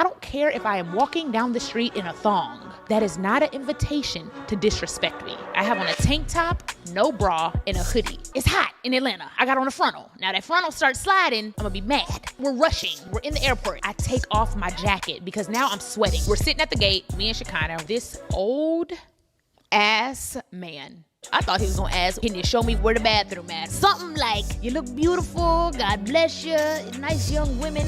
I don't care if I am walking down the street in a thong. That is not an invitation to disrespect me. I have on a tank top, no bra, and a hoodie. It's hot in Atlanta. I got on a frontal. Now that frontal starts sliding, I'm gonna be mad. We're rushing. We're in the airport. I take off my jacket because now I'm sweating. We're sitting at the gate, me and Shekinah. This old ass man. I thought he was gonna ask, can you show me where the bathroom at? Something like, you look beautiful, God bless you, nice young women.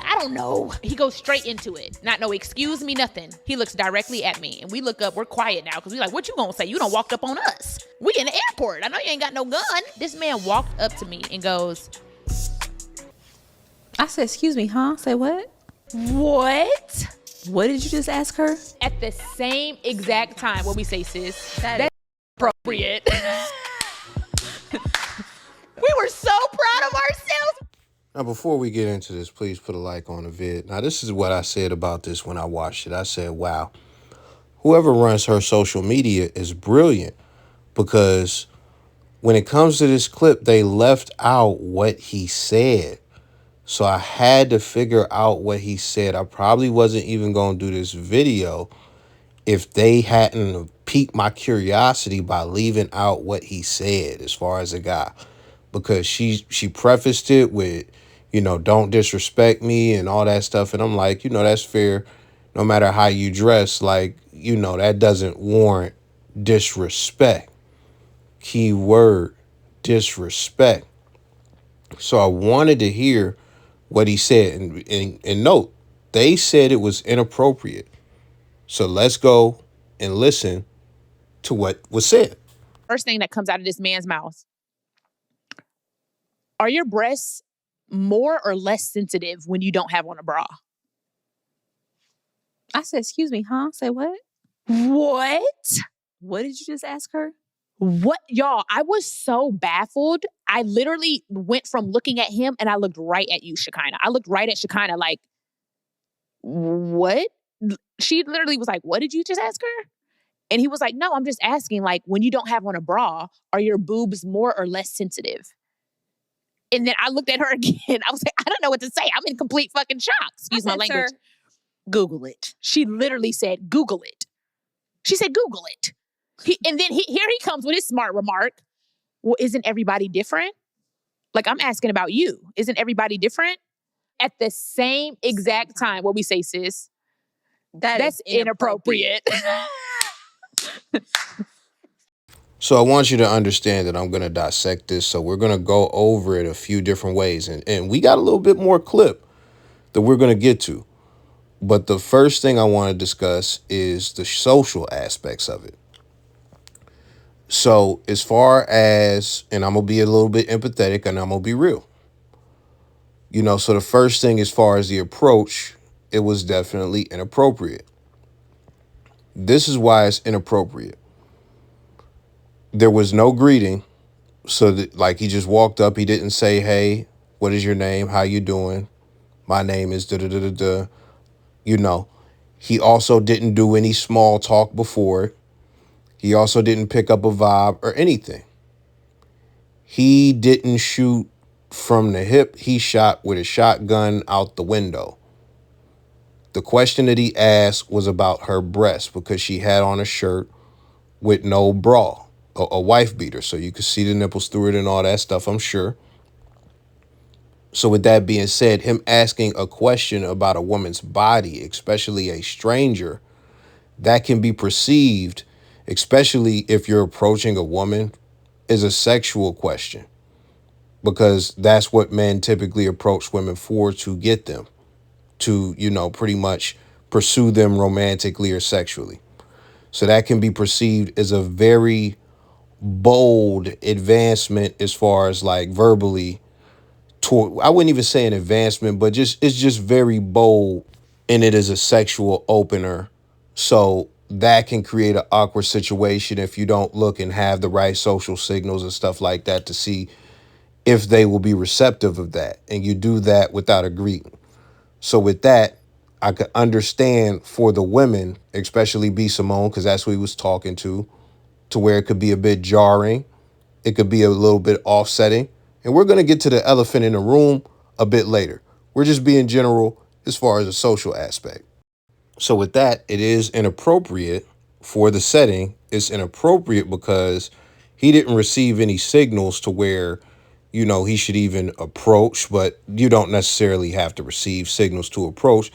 I don't know. He goes straight into it. Not no excuse me, nothing. He looks directly at me and we look up, we're quiet now because we like, what you gonna say? You done walked up on us. We in the airport. I know you ain't got no gun. This man walked up to me and goes, I said, excuse me, huh? Say what? What? What did you just ask her? At the same exact time, what we say, sis? That's appropriate. We were so proud of ourselves. Now, before we get into this, please put a like on the vid. Now, this is what I said about this when I watched it. I said, wow, whoever runs her social media is brilliant, because when it comes to this clip, they left out what he said. So I had to figure out what he said. I probably wasn't even going to do this video if they hadn't piqued my curiosity by leaving out what he said as far as a guy. Because she prefaced it with, don't disrespect me and all that stuff. And I'm like, that's fair. No matter how you dress, like, that doesn't warrant disrespect. Key word, disrespect. So I wanted to hear what he said. And note, they said it was inappropriate. So let's go and listen to what was said. First thing that comes out of this man's mouth. Are your breasts more or less sensitive when you don't have on a bra? I said, excuse me, huh? Say what? What? What did you just ask her? What? Y'all, I was so baffled. I literally went from looking at him and I looked right at you, Shekinah. I looked right at Shekinah like, what? She literally was like, what did you just ask her? And he was like, no, I'm just asking, like, when you don't have on a bra, are your boobs more or less sensitive? And then I looked at her again. I was like, I don't know what to say. I'm in complete fucking shock. Excuse my language. Sir, Google it. She literally said, Google it. She said, Google it. And then here he comes with his smart remark. Well, isn't everybody different? Like, I'm asking about you. Isn't everybody different? At the same exact time, what we say, sis? That's inappropriate. So I want you to understand that I'm going to dissect this. So we're going to go over it a few different ways. And we got a little bit more clip that we're going to get to. But the first thing I want to discuss is the social aspects of it. So as far as, and I'm going to be a little bit empathetic and I'm going to be real. So the first thing as far as the approach, it was definitely inappropriate. This is why it's inappropriate. There was no greeting. So that, like, he just walked up. He didn't say, hey, what is your name? How you doing? My name is da-da-da-da-da. He also didn't do any small talk before it. He also didn't pick up a vibe or anything. He didn't shoot from the hip. He shot with a shotgun out the window. The question that he asked was about her breast because she had on a shirt with no bra, a wife beater. So you could see the nipples through it and all that stuff, I'm sure. So with that being said, him asking a question about a woman's body, especially a stranger, that can be perceived, especially if you're approaching a woman, as a sexual question. Because that's what men typically approach women for, to get them, to, pretty much pursue them romantically or sexually. So that can be perceived as a very bold advancement as far as like verbally. I wouldn't even say an advancement, but it's just very bold, and it is a sexual opener. So that can create an awkward situation if you don't look and have the right social signals and stuff like that to see if they will be receptive of that. And you do that without a greeting. So with that, I could understand for the women, especially B. Simone, because that's who he was talking to where it could be a bit jarring. It could be a little bit offsetting. And we're going to get to the elephant in the room a bit later. We're just being general as far as a social aspect. So with that, it is inappropriate for the setting. It's inappropriate because he didn't receive any signals to where, he should even approach, but you don't necessarily have to receive signals to approach.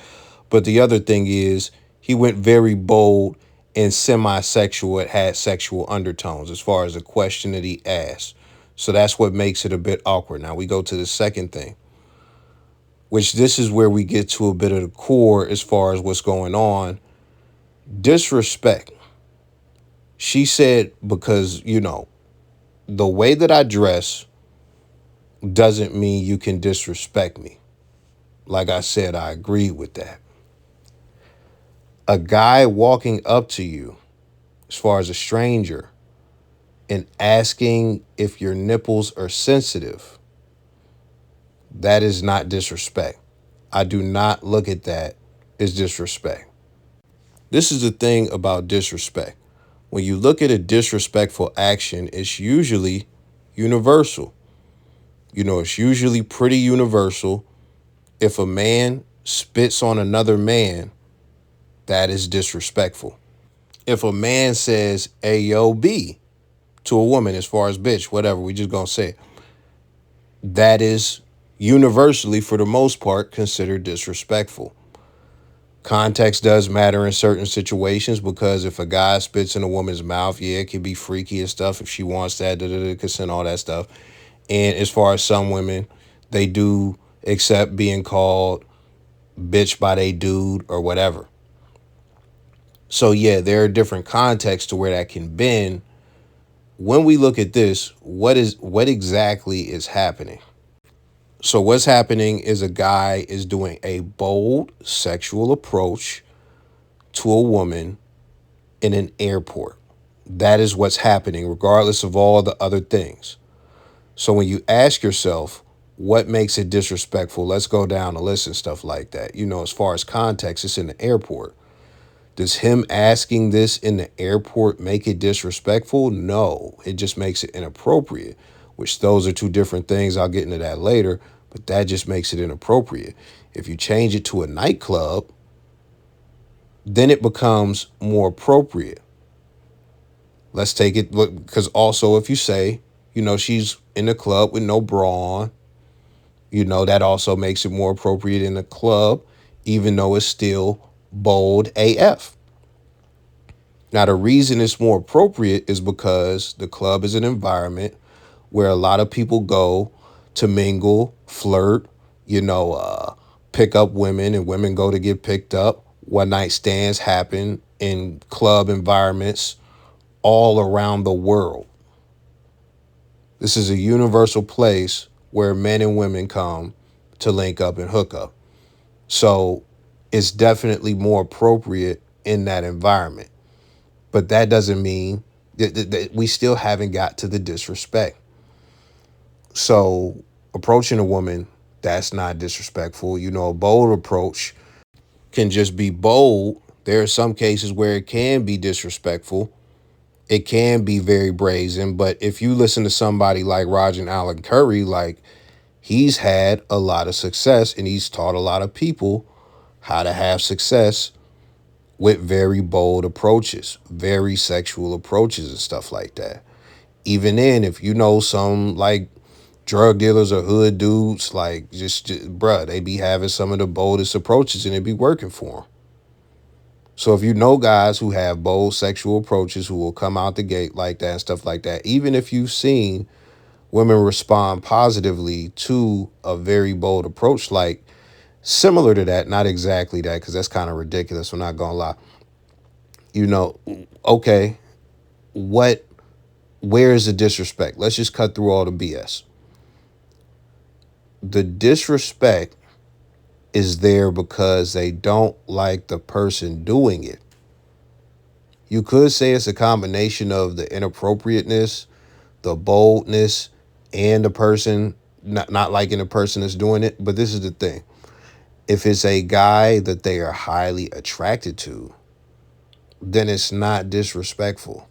But the other thing is he went very bold and semi-sexual. It had sexual undertones as far as the question that he asked. So that's what makes it a bit awkward. Now we go to the second thing, which this is where we get to a bit of the core as far as what's going on. Disrespect. She said, because, the way that I dress doesn't mean you can disrespect me. Like I said, I agree with that. A guy walking up to you, as far as a stranger, and asking if your nipples are sensitive, that is not disrespect. I do not look at that as disrespect. This is the thing about disrespect. When you look at a disrespectful action, it's usually universal. It's usually pretty universal. If a man spits on another man, that is disrespectful. If a man says AOB to a woman, as far as bitch, whatever, we just gonna say it, that is universally, for the most part, considered disrespectful. Context does matter in certain situations, because if a guy spits in a woman's mouth, yeah, it can be freaky and stuff if she wants that, consent, all that stuff. And as far as some women, they do accept being called bitch by they dude or whatever. So yeah, there are different contexts to where that can bend. When we look at this, what exactly is happening? So what's happening is a guy is doing a bold sexual approach to a woman in an airport. That is what's happening, regardless of all the other things. So when you ask yourself, what makes it disrespectful? Let's go down the list and stuff like that. As far as context, it's in the airport. Does him asking this in the airport make it disrespectful? No, it just makes it inappropriate, which those are two different things. I'll get into that later, but that just makes it inappropriate. If you change it to a nightclub, then it becomes more appropriate. Let's take it, because also if you say, she's in the club with no bra on, that also makes it more appropriate in the club, even though it's still bold AF. Now, the reason it's more appropriate is because the club is an environment where a lot of people go to mingle, flirt, pick up women, and women go to get picked up. One night stands happen in club environments all around the world. This is a universal place where men and women come to link up and hook up. So it's definitely more appropriate in that environment. But that doesn't mean that we still haven't got to the disrespect. So approaching a woman, that's not disrespectful. A bold approach can just be bold. There are some cases where it can be disrespectful. It can be very brazen. But if you listen to somebody like Roger Allen Curry, like, he's had a lot of success and he's taught a lot of people how to have success with very bold approaches, very sexual approaches and stuff like that. Even then, if some like drug dealers or hood dudes, like just bruh, they be having some of the boldest approaches and it be working for them. So if guys who have bold sexual approaches who will come out the gate like that and stuff like that, even if you've seen women respond positively to a very bold approach, like similar to that, not exactly that, because that's kind of ridiculous, I'm not gonna lie. Okay, where is the disrespect? Let's just cut through all the BS. The disrespect is there because they don't like the person doing it. You could say it's a combination of the inappropriateness, the boldness, and the person not liking the person that's doing it. But this is the thing. If it's a guy that they are highly attracted to, then it's not disrespectful.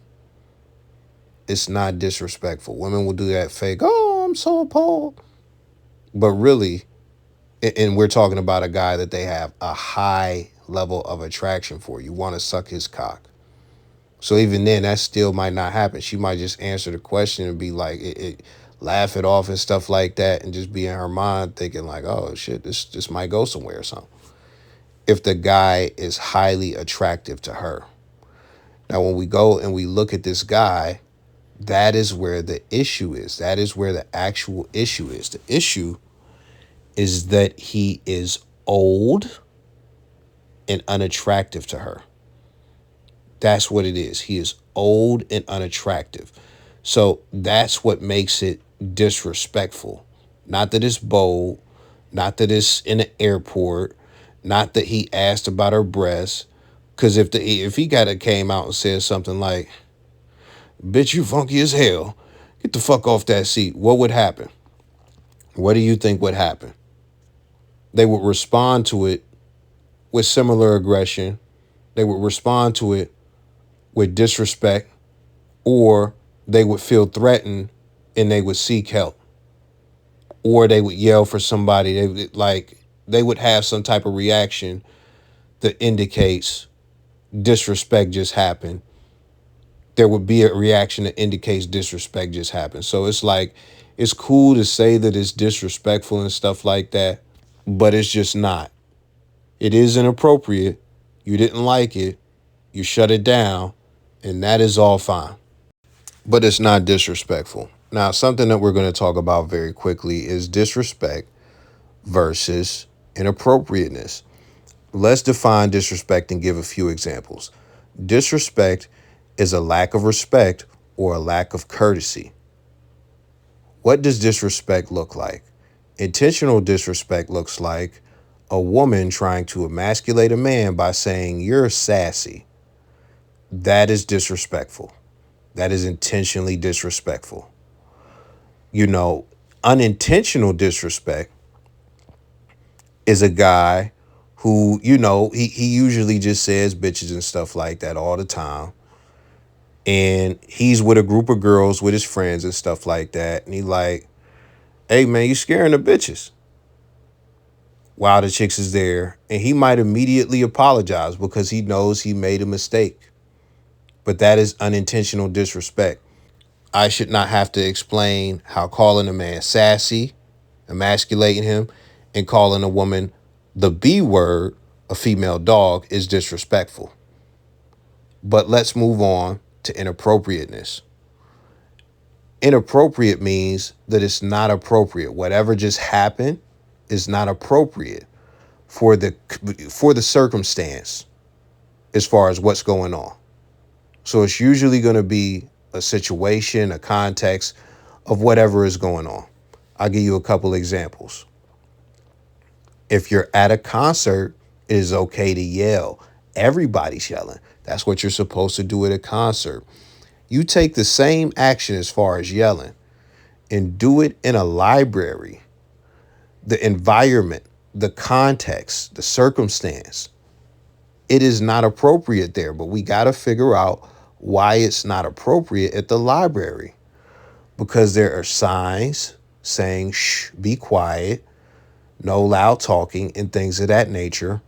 It's not disrespectful. Women will do that fake, oh, I'm so appalled. But really, And we're talking about a guy that they have a high level of attraction for. You want to suck his cock. So even then, that still might not happen. She might just answer the question and be like, laugh it off and stuff like that, and just be in her mind thinking like, oh shit, this might go somewhere or something. If the guy is highly attractive to her. Now, when we go and we look at this guy, that is where the issue is. That is where the actual issue is. The issue is that he is old and unattractive to her. That's what it is. He is old and unattractive. So that's what makes it disrespectful. Not that it's bold, not that it's in an airport, not that he asked about her breasts. Because if he came out and said something like, bitch, you funky as hell, get the fuck off that seat, what would happen? What do you think would happen? They would respond to it with similar aggression. They would respond to it with disrespect, or they would feel threatened and they would seek help, or they would yell for somebody. They would have some type of reaction that indicates disrespect just happened. There would be a reaction that indicates disrespect just happened. So it's like, it's cool to say that it's disrespectful and stuff like that, but it's just not. It is inappropriate. You didn't like it. You shut it down, and that is all fine. But it's not disrespectful. Now, something that we're going to talk about very quickly is disrespect versus inappropriateness. Let's define disrespect and give a few examples. Disrespect is a lack of respect or a lack of courtesy. What does disrespect look like? Intentional disrespect looks like a woman trying to emasculate a man by saying, you're sassy. That is disrespectful. That is intentionally disrespectful. Unintentional disrespect is a guy who, he usually just says bitches and stuff like that all the time. And he's with a group of girls with his friends and stuff like that. And he like, hey man, you scaring the bitches. While the chicks is there. And he might immediately apologize because he knows he made a mistake. But that is unintentional disrespect. I should not have to explain how calling a man sassy, emasculating him, and calling a woman the B word, a female dog, is disrespectful. But let's move on to inappropriateness. Inappropriate means that it's not appropriate. Whatever just happened is not appropriate for the circumstance as far as what's going on. So it's usually going to be a situation, a context of whatever is going on. I'll give you a couple examples. If you're at a concert, it is okay to yell. Everybody's yelling. That's what you're supposed to do at a concert. You take the same action as far as yelling and do it in a library. The environment, the context, the circumstance, it is not appropriate there, but we got to figure out why it's not appropriate at the library, because there are signs saying, shh, be quiet, no loud talking and things of that nature.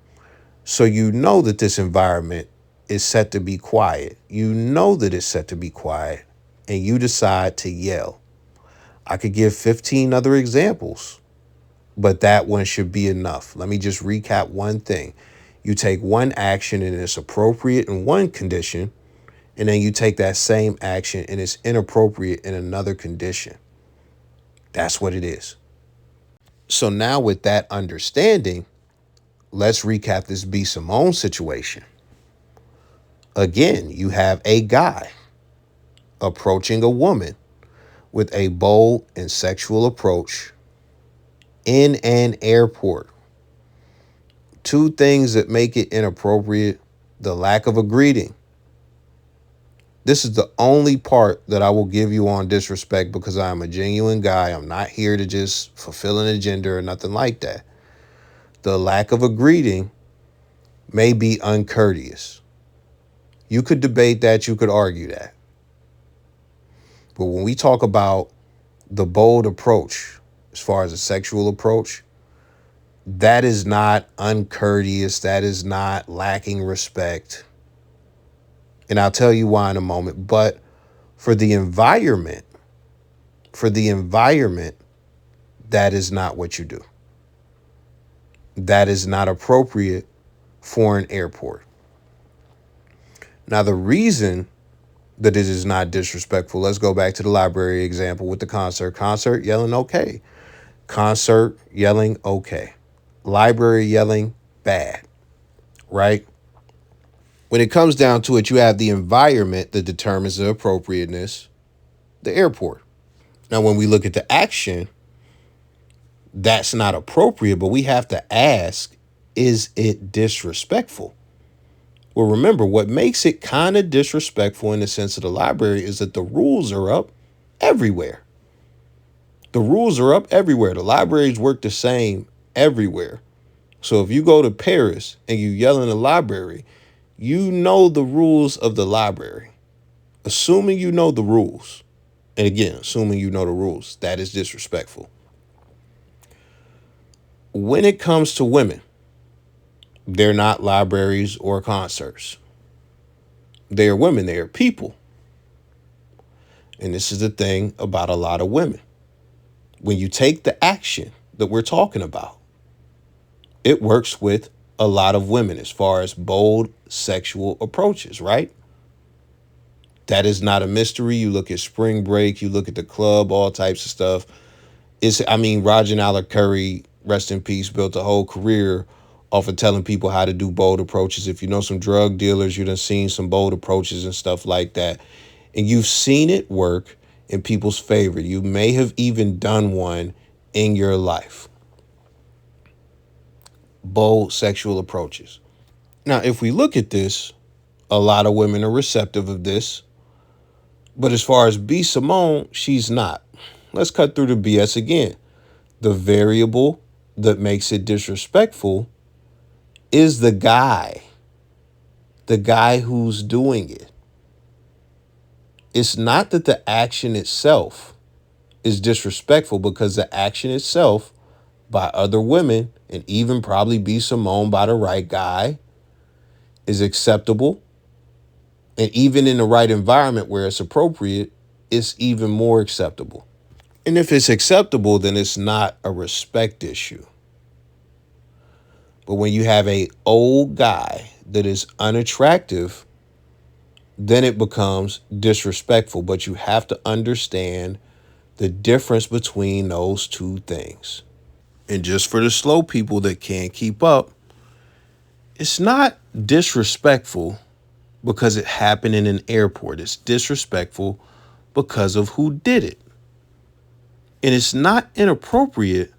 So you know that this environment is set to be quiet. You know that it's set to be quiet, and you decide to yell. I could give 15 other examples, but that one should be enough. Let me just recap one thing. You take one action and it's appropriate in one condition, and then you take that same action and it's inappropriate in another condition. That's what it is. So now with that understanding, let's recap this B. Simone situation. Again, you have a guy approaching a woman with a bold and sexual approach in an airport. Two things that make it inappropriate: the lack of a greeting. This is the only part that I will give you on disrespect, because I'm a genuine guy. I'm not here to just fulfill an agenda or nothing like that. The lack of a greeting may be uncourteous. You could debate that. You could argue that. But when we talk about the bold approach, as far as a sexual approach, That is not uncourteous. That is not lacking respect. And I'll tell you why in a moment. But for the environment, that is not what you do. That is not appropriate for an airport. Now, the reason that it is not disrespectful, let's go back to the library example with the concert. Concert yelling, okay. Concert yelling, okay. Library yelling, bad, right? When it comes down to it, you have the environment that determines the appropriateness, the airport. Now, when we look at the action, that's not appropriate, but we have to ask, is it disrespectful? Well, remember, what makes it kind of disrespectful in the sense of the library is that the rules are up everywhere. The rules are up everywhere. The libraries work the same everywhere. So if you go to Paris and you yell in the library, you know the rules of the library. Assuming you know the rules, and again, assuming you know the rules, that is disrespectful. When it comes to women, they're not libraries or concerts. They are women. They are people. And this is the thing about a lot of women. When you take the action that we're talking about, it works with a lot of women as far as bold sexual approaches, right? That is not a mystery. You look at Spring Break, you look at the club, all types of stuff. Roger Nallor Curry, rest in peace, built a whole career off of telling people how to do bold approaches. If you know some drug dealers, you've done seen some bold approaches and stuff like that. And you've seen it work in people's favor. You may have even done one in your life. Bold sexual approaches. Now, if we look at this, a lot of women are receptive of this. But as far as B. Simone, she's not. Let's cut through the BS again. The variable that makes it disrespectful is the guy who's doing it. It's not that the action itself is disrespectful, because the action itself by other women, and even probably B. Simone by the right guy, is acceptable. And even in the right environment where it's appropriate, it's even more acceptable. And if it's acceptable, then it's not a respect issue. But when you have an old guy that is unattractive, then it becomes disrespectful. But you have to understand the difference between those two things. And just for the slow people that can't keep up, it's not disrespectful because it happened in an airport. It's disrespectful because of who did it. And it's not inappropriate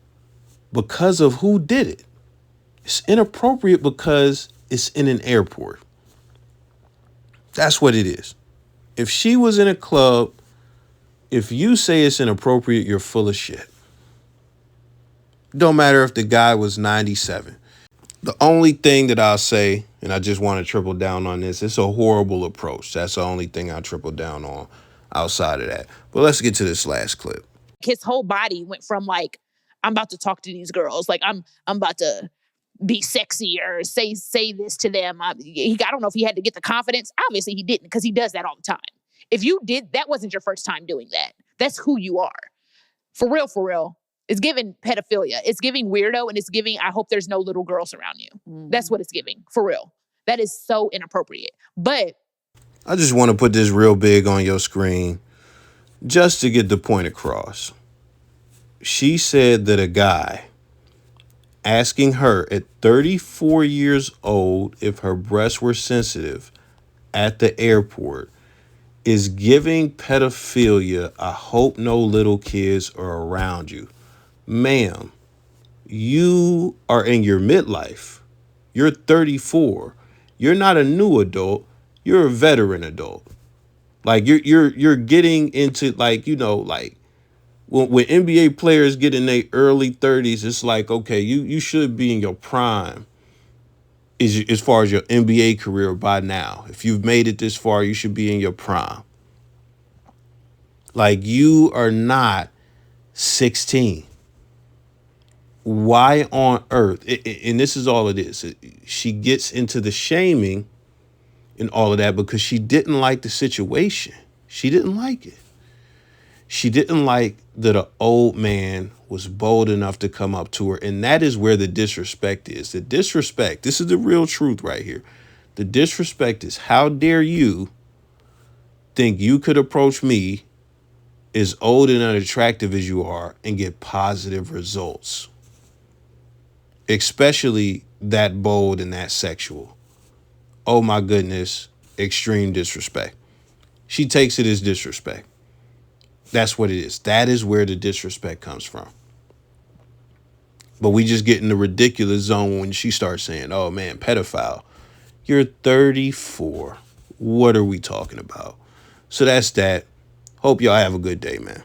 because of who did it. It's inappropriate because it's in an airport. That's what it is. If she was in a club, if you say it's inappropriate, you're full of shit. Don't matter if the guy was 97. The only thing that I'll say, and I just want to triple down on this, it's a horrible approach. That's the only thing I'll triple down on outside of that. But let's get to this last clip. His whole body went from like, I'm about to talk to these girls. Like I'm about to be sexy or say this to them. I don't know if he had to get the confidence. Obviously he didn't, because he does that all the time. If you did, that wasn't your first time doing that. That's who you are. For real. It's giving pedophilia. It's giving weirdo, and it's giving, I hope there's no little girls around you. Mm-hmm. That's what it's giving. For real. That is so inappropriate. But I just want to put this real big on your screen just to get the point across. She said that a guy asking her at 34 years old if her breasts were sensitive at the airport is giving pedophilia. I hope no little kids are around you. Ma'am, you are in your midlife. You're 34. You're not a new adult. You're a veteran adult. Like you're getting into, like, you know, like when NBA players get in their early 30s, it's like, okay, you should be in your prime as far as your NBA career by now. If you've made it this far, you should be in your prime. Like, you are not 16. why on earth? And this is all it is. She gets into the shaming and all of that because she didn't like the situation. She didn't like it. She didn't like that an old man was bold enough to come up to her. And that is where the disrespect is. The disrespect, this is the real truth right here. The disrespect is, how dare you think you could approach me as old and unattractive as you are and get positive results? Especially that bold and that sexual. Oh my goodness, extreme disrespect. She takes it as disrespect. That's what it is. That is where the disrespect comes from. But we just get in the ridiculous zone when she starts saying, oh man, pedophile. You're 34. What are we talking about? So that's that. Hope y'all have a good day, man.